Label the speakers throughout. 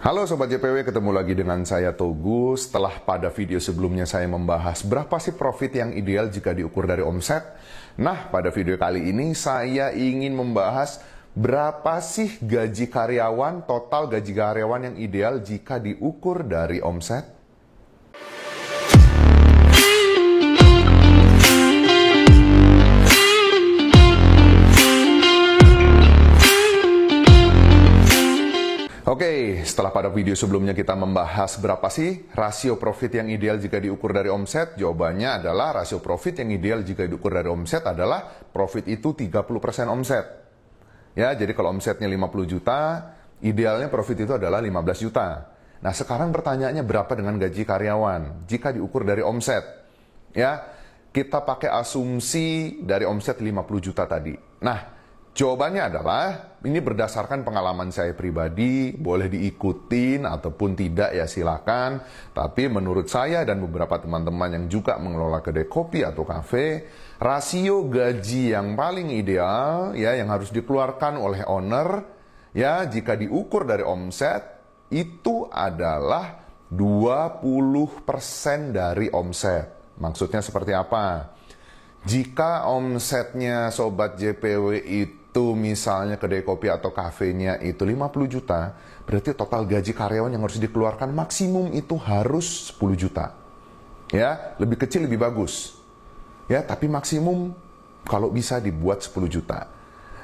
Speaker 1: Halo Sobat JPW, ketemu lagi dengan saya Togu. Setelah pada video sebelumnya saya membahas berapa sih profit yang ideal jika diukur dari omset. Nah, pada video kali ini saya ingin membahas berapa sih gaji karyawan, total gaji karyawan yang ideal jika diukur dari omset. Oke, setelah pada video sebelumnya kita membahas berapa sih rasio profit yang ideal jika diukur dari omset, jawabannya adalah rasio profit yang ideal jika diukur dari omset adalah profit itu 30% omset. Ya, jadi kalau omsetnya 50 juta, idealnya profit itu adalah 15 juta. Nah, sekarang pertanyaannya berapa dengan gaji karyawan jika diukur dari omset? Ya, kita pakai asumsi dari omset 50 juta tadi. Nah, jawabannya adalah, ini berdasarkan pengalaman saya pribadi, boleh diikutin ataupun tidak ya silakan. Tapi menurut saya dan beberapa teman-teman yang juga mengelola kedai kopi atau kafe, rasio gaji yang paling ideal ya yang harus dikeluarkan oleh owner ya jika diukur dari omset itu adalah 20% dari omset. Maksudnya seperti apa? Jika omsetnya Sobat JPW itu misalnya kedai kopi atau kafenya itu 50 juta, berarti total gaji karyawan yang harus dikeluarkan maksimum itu harus 10 juta. Ya, lebih kecil lebih bagus. Ya, tapi maksimum kalau bisa dibuat 10 juta.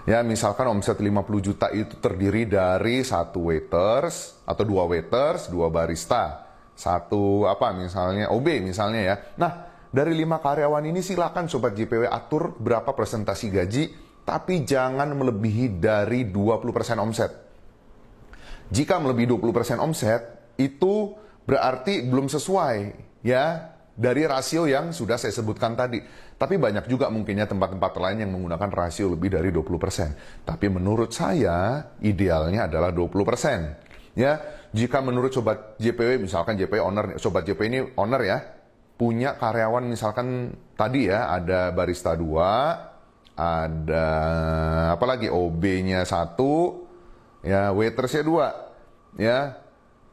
Speaker 1: Ya, misalkan omset 50 juta itu terdiri dari satu waiters atau dua waiters, dua barista, satu misalnya OB misalnya ya. Nah, dari 5 karyawan ini silakan Sobat JPW atur berapa presentasi gaji, tapi jangan melebihi dari 20% omset. Jika melebihi 20% omset, itu berarti belum sesuai ya dari rasio yang sudah saya sebutkan tadi. Tapi banyak juga mungkinnya tempat-tempat lain yang menggunakan rasio lebih dari 20%. Tapi menurut saya idealnya adalah 20%. Ya, jika menurut Sobat JPW, misalkan JPW owner, Sobat JPW ini owner ya, punya karyawan misalkan tadi ya ada barista 2, ada apalagi OB-nya 1, ya waitersnya 2, ya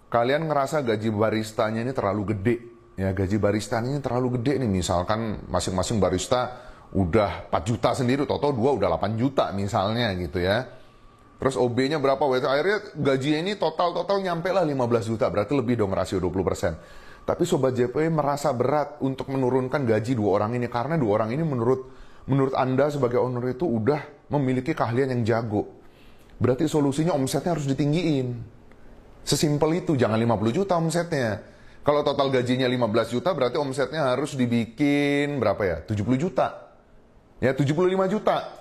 Speaker 1: kalian ngerasa gaji baristanya ini terlalu gede, ya gaji baristanya ini terlalu gede nih, misalkan masing-masing barista udah 4 juta sendiri, toto 2 udah 8 juta misalnya gitu ya. Terus OB-nya berapa, waiter akhirnya gajinya ini total nyampe lah 15 juta, berarti lebih dong rasio 20%. Tapi Sobat JPW merasa berat untuk menurunkan gaji 2 orang ini karena 2 orang ini menurut Anda sebagai owner itu udah memiliki keahlian yang jago. Berarti solusinya omsetnya harus ditinggiin. Sesimpel itu, jangan 50 juta omsetnya. Kalau total gajinya 15 juta berarti omsetnya harus dibikin berapa ya? 70 juta. Ya, 75 juta.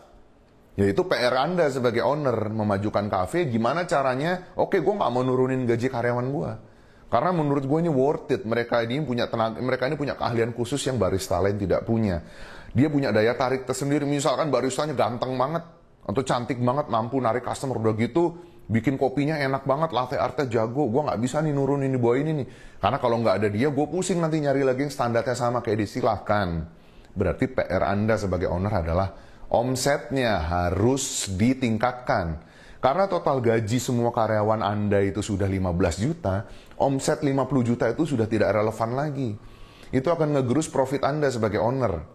Speaker 1: Yaitu PR Anda sebagai owner memajukan kafe, gimana caranya? Oke, gue nggak mau nurunin gaji karyawan gue. Karena menurut gue ini worth it. Mereka ini punya keahlian khusus yang barista lain tidak punya. Dia punya daya tarik tersendiri. Misalkan baristanya ganteng banget atau cantik banget, mampu narik customer, udah gitu bikin kopinya enak banget, latte artnya jago. Gue nggak bisa nih nurunin di bawah ini nih. Karena kalau nggak ada dia, gue pusing nanti nyari lagi yang standarnya sama kayak disilahkan. Berarti PR Anda sebagai owner adalah omsetnya harus ditingkatkan. Karena total gaji semua karyawan Anda itu sudah 15 juta, omset 50 juta itu sudah tidak relevan lagi. Itu akan ngegerus profit Anda sebagai owner.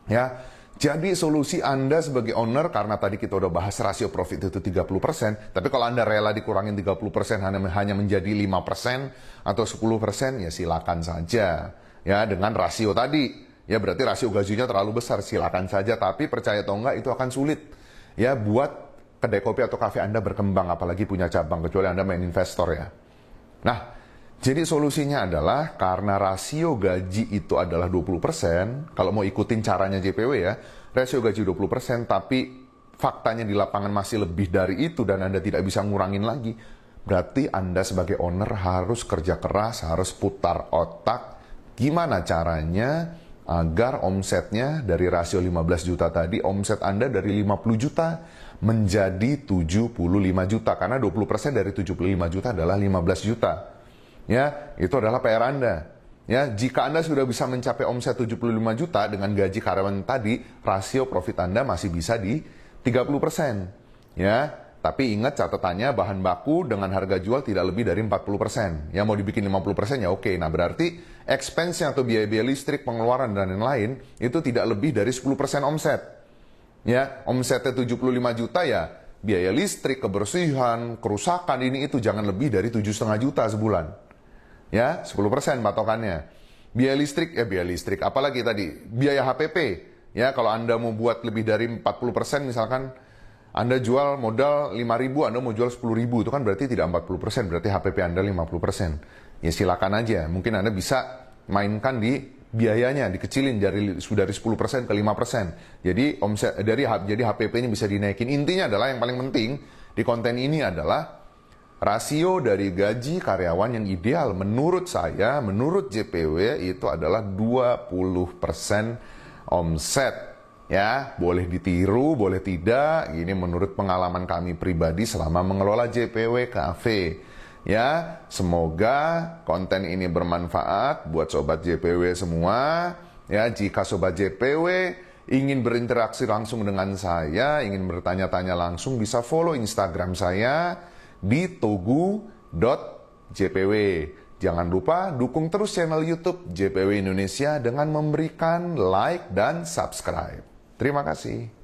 Speaker 1: Ya, jadi solusi Anda sebagai owner, karena tadi kita udah bahas rasio profit itu 30%, tapi kalau Anda rela dikurangin 30% hanya menjadi 5% atau 10%, ya silakan saja. Ya, dengan rasio tadi. Ya, berarti rasio gajinya terlalu besar, silakan saja. Tapi percaya atau enggak, itu akan sulit. Ya, buat kedai kopi atau kafe Anda berkembang, apalagi punya cabang, kecuali Anda main investor ya. Nah, jadi solusinya adalah karena rasio gaji itu adalah 20%, kalau mau ikutin caranya JPW ya, rasio gaji 20%, tapi faktanya di lapangan masih lebih dari itu dan Anda tidak bisa ngurangin lagi, berarti Anda sebagai owner harus kerja keras, harus putar otak, gimana caranya agar omsetnya dari rasio 15 juta tadi, omset Anda dari 50 juta menjadi 75 juta. Karena 20% dari 75 juta adalah 15 juta. Ya, itu adalah PR Anda. Ya, jika Anda sudah bisa mencapai omset 75 juta dengan gaji karyawan tadi, rasio profit Anda masih bisa di 30%. Ya, Tapi ingat catatannya bahan baku dengan harga jual tidak lebih dari 40%. Ya mau dibikin 50% ya oke. Nah berarti expense-nya atau biaya-biaya listrik, pengeluaran dan lain-lain itu tidak lebih dari 10% omset. Ya, omsetnya 75 juta ya, biaya listrik, kebersihan, kerusakan ini itu jangan lebih dari 7,5 juta sebulan. Ya, 10% patokannya. Biaya listrik, apalagi tadi, biaya HPP. Ya, kalau Anda mau buat lebih dari 40%, misalkan Anda jual modal 5.000, Anda mau jual 10.000, itu kan berarti tidak 40%, berarti HPP Anda 50%. Ya silakan aja, mungkin Anda bisa mainkan di biayanya, dikecilin dari 10% ke 5%. Jadi jadi HPP ini bisa dinaikin. Intinya adalah yang paling penting di konten ini adalah rasio dari gaji karyawan yang ideal menurut saya, menurut JPW itu adalah 20% omset. Ya, boleh ditiru, boleh tidak. Ini menurut pengalaman kami pribadi selama mengelola JPW Cafe. Ya, semoga konten ini bermanfaat buat Sobat JPW semua. Ya, jika Sobat JPW ingin berinteraksi langsung dengan saya, ingin bertanya-tanya langsung, bisa follow Instagram saya di togu.jpw. Jangan lupa dukung terus channel YouTube JPW Indonesia dengan memberikan like dan subscribe. Terima kasih.